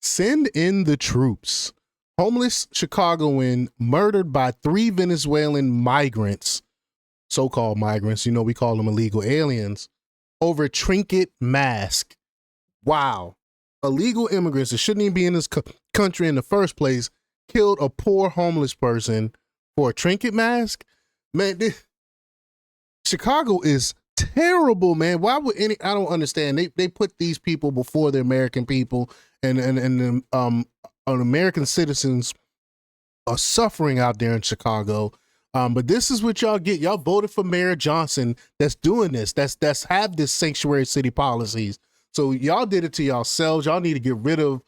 Send in the troops. Homeless Chicagoan murdered by 3 Venezuelan migrants, so-called migrants, we call them illegal aliens, over Trinket mask. Wow. Illegal immigrants that shouldn't even be in this country in the first place killed a poor homeless person for a Trinket mask. Man, Chicago is terrible, man. Why would I don't understand. They put these people before the American people, and American citizens are suffering out there in Chicago. But this is what y'all get. Y'all voted for Mayor Johnson that's doing this. That's have this sanctuary city policies. So y'all did it to yourselves. Y'all need to get rid of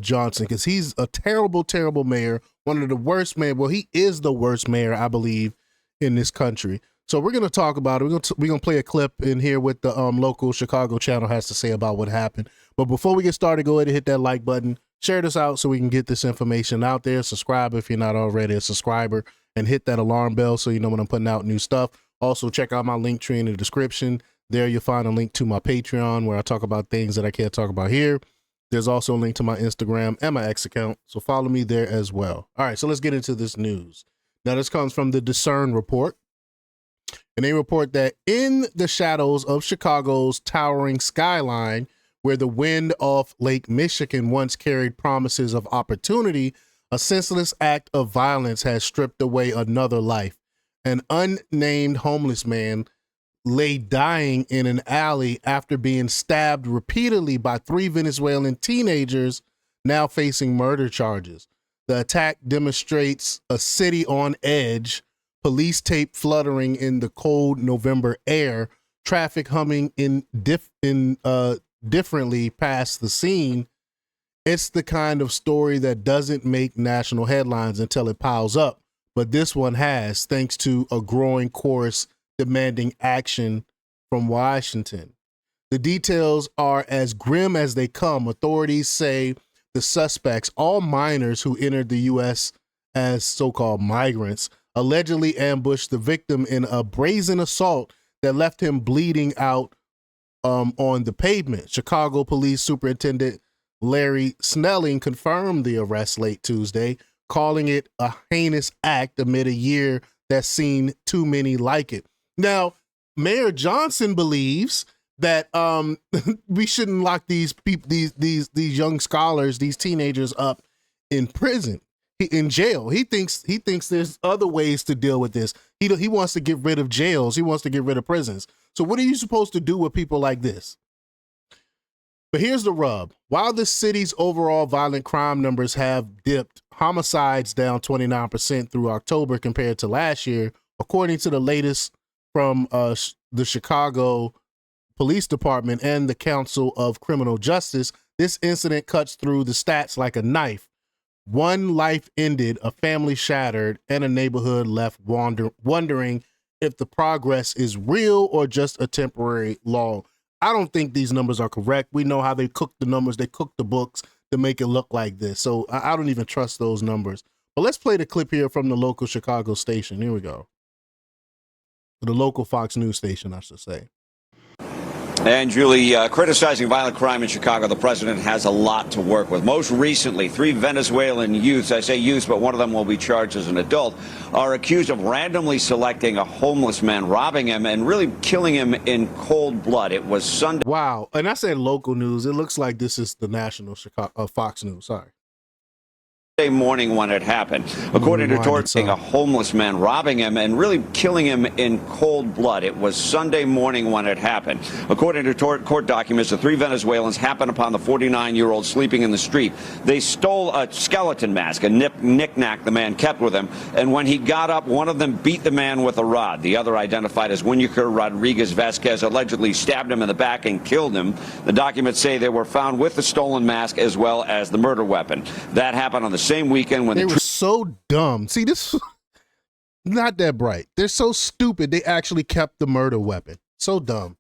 Johnson, because he's a terrible, terrible mayor. One of the worst mayor. Well, he is the worst mayor, I believe, in this country. So we're gonna talk about it. We're gonna play a clip in here what the local Chicago channel has to say about what happened. But before we get started, go ahead and hit that like button. Share this out so we can get this information out there. Subscribe if you're not already a subscriber, and hit that alarm bell so you know when I'm putting out new stuff. Also, check out my link tree in the description. There you'll find a link to my Patreon where I talk about things that I can't talk about here. There's also a link to my Instagram and my X account, so follow me there as well. All right, so let's get into this news. Now, this comes from the Discern Report, and they report that in the shadows of Chicago's towering skyline, where the wind off Lake Michigan once carried promises of opportunity, a senseless act of violence has stripped away another life. An unnamed homeless man lay dying in an alley after being stabbed repeatedly by 3 Venezuelan teenagers now facing murder charges. The attack demonstrates a city on edge, police tape fluttering in the cold November air, traffic humming differently past the scene. It's the kind of story that doesn't make national headlines until it piles up, but this one has, thanks to a growing chorus demanding action from Washington. The details are as grim as they come. Authorities say the suspects, all minors who entered the U.S. as so-called migrants, allegedly ambushed the victim in a brazen assault that left him bleeding out on the pavement. Chicago Police Superintendent Larry Snelling confirmed the arrest late Tuesday, calling it a heinous act amid a year that's seen too many like it. Now, Mayor Johnson believes that we shouldn't lock these people, these young scholars, these teenagers up in prison, in jail. He thinks there's other ways to deal with this. He wants to get rid of jails. He wants to get rid of prisons. So what are you supposed to do with people like this? But here's the rub. While the city's overall violent crime numbers have dipped, homicides down 29% through October compared to last year, according to the latest from the Chicago Police Department and the Council of Criminal Justice, this incident cuts through the stats like a knife. 1 life ended, a family shattered, and a neighborhood left wondering if the progress is real or just a temporary lull. I don't think these numbers are correct. We know how they cook the numbers. They cook the books to make it look like this. So I don't even trust those numbers. But let's play the clip here from the local Chicago station. Here we go. The local Fox News station, I should say. And Julie, criticizing violent crime in Chicago, the president has a lot to work with. Most recently, 3 Venezuelan youths, I say youths, but one of them will be charged as an adult, are accused of randomly selecting a homeless man, robbing him, and really killing him in cold blood. It was Sunday. Wow. And I said local news. It looks like this is the national Fox News. Sorry. Morning when it happened. According to reports, a homeless man robbing him and really killing him in cold blood. It was Sunday morning when it happened. According to court documents, the 3 Venezuelans happened upon the 49-year-old sleeping in the street. They stole a skeleton mask, a knick-knack the man kept with him, and when he got up, one of them beat the man with a rod. The other, identified as Winiker Rodriguez Vasquez, allegedly stabbed him in the back and killed him. The documents say they were found with the stolen mask as well as the murder weapon. That happened on the same weekend when they were so dumb. See, this not that bright. They're so stupid. They actually kept the murder weapon. So dumb.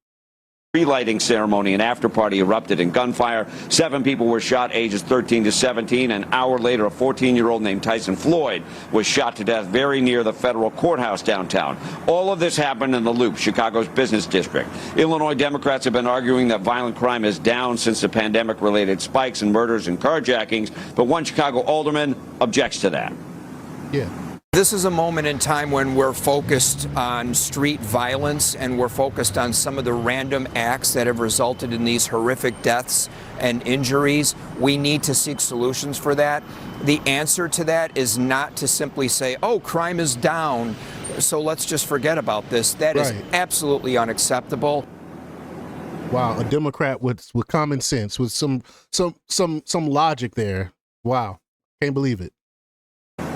tree-lighting ceremony and after-party erupted in gunfire. 7 people were shot, ages 13 to 17. An hour later, a 14-year-old named Tyson Floyd was shot to death very near the federal courthouse downtown. All of this happened in the Loop, Chicago's business district. Illinois Democrats have been arguing that violent crime is down since the pandemic-related spikes in murders and carjackings, but one Chicago alderman objects to that. Yeah. This is a moment in time when we're focused on street violence and we're focused on some of the random acts that have resulted in these horrific deaths and injuries. We need to seek solutions for that. The answer to that is not to simply say, oh, crime is down, so let's just forget about this. That is absolutely unacceptable. Wow, a Democrat with common sense, with some logic there. Wow, can't believe it.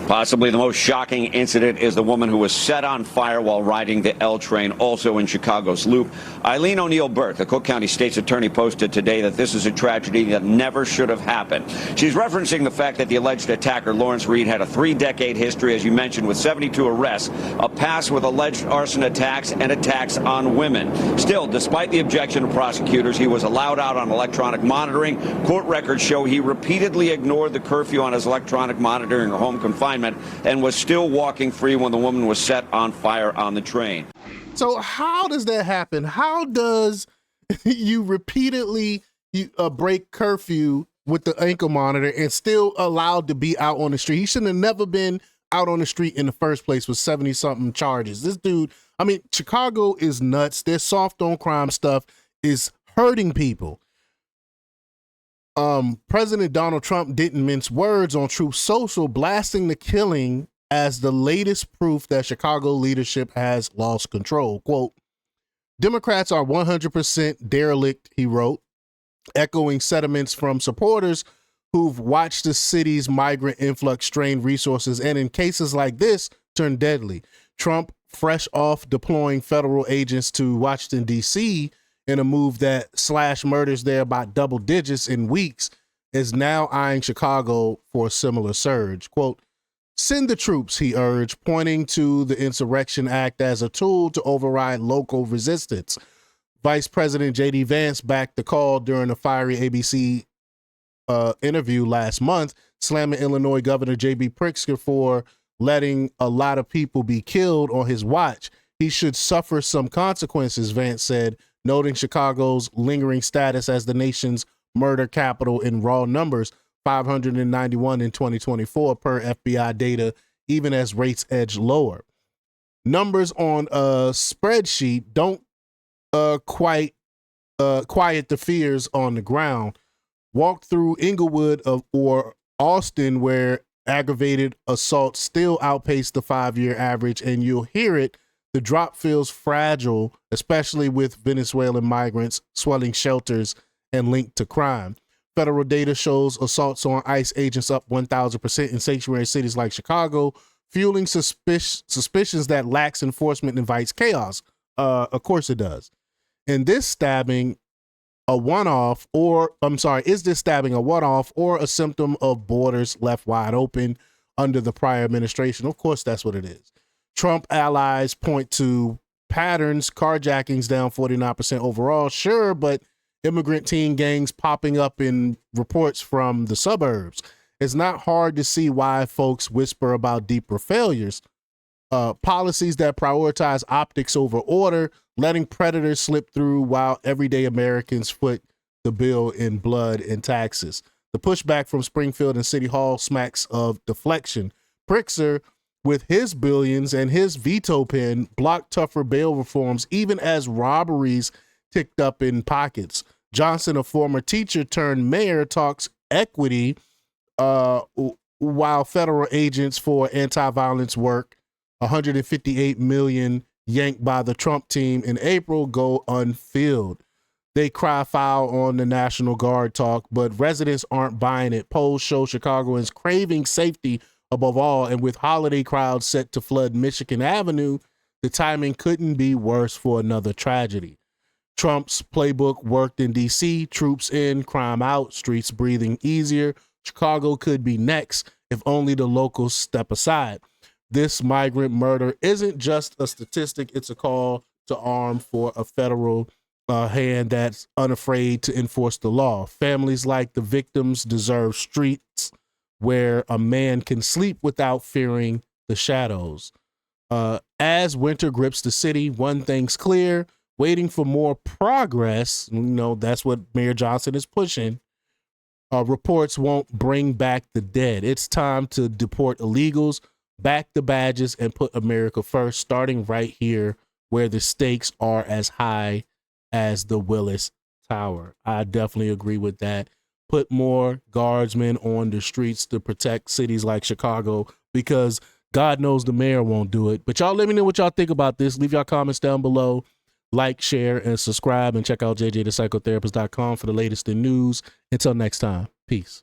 Possibly the most shocking incident is the woman who was set on fire while riding the L train, also in Chicago's Loop. Eileen O'Neill Burke, the Cook County State's attorney, posted today that this is a tragedy that never should have happened. She's referencing the fact that the alleged attacker, Lawrence Reed, had a 3-decade history, as you mentioned, with 72 arrests, a past with alleged arson attacks and attacks on women. Still, despite the objection of prosecutors, he was allowed out on electronic monitoring. Court records show he repeatedly ignored the curfew on his electronic monitoring or home confinement and was still walking free when the woman was set on fire on the train. So how does that happen? How does you repeatedly break curfew with the ankle monitor and still allowed to be out on the street? He shouldn't have never been out on the street in the first place with 70-something charges. This dude, I mean, Chicago is nuts. Their soft on crime stuff is hurting people. President Donald Trump didn't mince words on Truth Social, blasting the killing as the latest proof that Chicago leadership has lost control. Quote, Democrats are 100% derelict, he wrote, echoing sentiments from supporters who've watched the city's migrant influx strain resources and in cases like this turn deadly. Trump, fresh off deploying federal agents to Washington, D.C., in a move that slashed murders there by double digits in weeks, is now eyeing Chicago for a similar surge. Quote, send the troops, he urged, pointing to the Insurrection Act as a tool to override local resistance. Vice President J.D. Vance backed the call during a fiery ABC interview last month, slamming Illinois Governor J.B. Pritzker for letting a lot of people be killed on his watch. He should suffer some consequences, Vance said, noting Chicago's lingering status as the nation's murder capital in raw numbers, 591 in 2024 per FBI data, even as rates edge lower. Numbers on a spreadsheet don't quiet the fears on the ground. Walk through Inglewood or Austin, where aggravated assaults still outpace the 5-year average, and you'll hear it. The drop feels fragile, especially with Venezuelan migrants swelling shelters and linked to crime. Federal data shows assaults on ICE agents up 1,000% in sanctuary cities like Chicago, fueling suspicions that lax enforcement invites chaos. Of course it does. And this stabbing a one-off, is this stabbing a one-off or a symptom of borders left wide open under the prior administration? Of course, that's what it is. Trump allies point to patterns, carjackings down 49% overall, sure, but immigrant teen gangs popping up in reports from the suburbs. It's not hard to see why folks whisper about deeper failures. Policies that prioritize optics over order, letting predators slip through while everyday Americans foot the bill in blood and taxes. The pushback from Springfield and City Hall smacks of deflection. Pritzker, with his billions and his veto pen, blocked tougher bail reforms, even as robberies ticked up in pockets. Johnson, a former teacher turned mayor, talks equity, while federal agents for anti-violence work, $158 million yanked by the Trump team in April, go unfilled. They cry foul on the National Guard talk, but residents aren't buying it. Polls show Chicagoans craving safety above all, and with holiday crowds set to flood Michigan Avenue, the timing couldn't be worse for another tragedy. Trump's playbook worked in D.C., troops in, crime out, streets breathing easier. Chicago could be next if only the locals step aside. This migrant murder isn't just a statistic, it's a call to arm for a federal a hand that's unafraid to enforce the law. Families like the victims deserve streets where a man can sleep without fearing the shadows. As winter grips the city, one thing's clear: waiting for more progress. That's what Mayor Johnson is pushing. Reports won't bring back the dead. It's time to deport illegals, back the badges, and put America first, starting right here where the stakes are as high as the Willis Tower. I definitely agree with that. Put more guardsmen on the streets to protect cities like Chicago, because God knows the mayor won't do it. But y'all let me know what y'all think about this. Leave y'all comments down below. Like, share, and subscribe, and check out jjthepsychotherapist.com for the latest in news. Until next time, peace.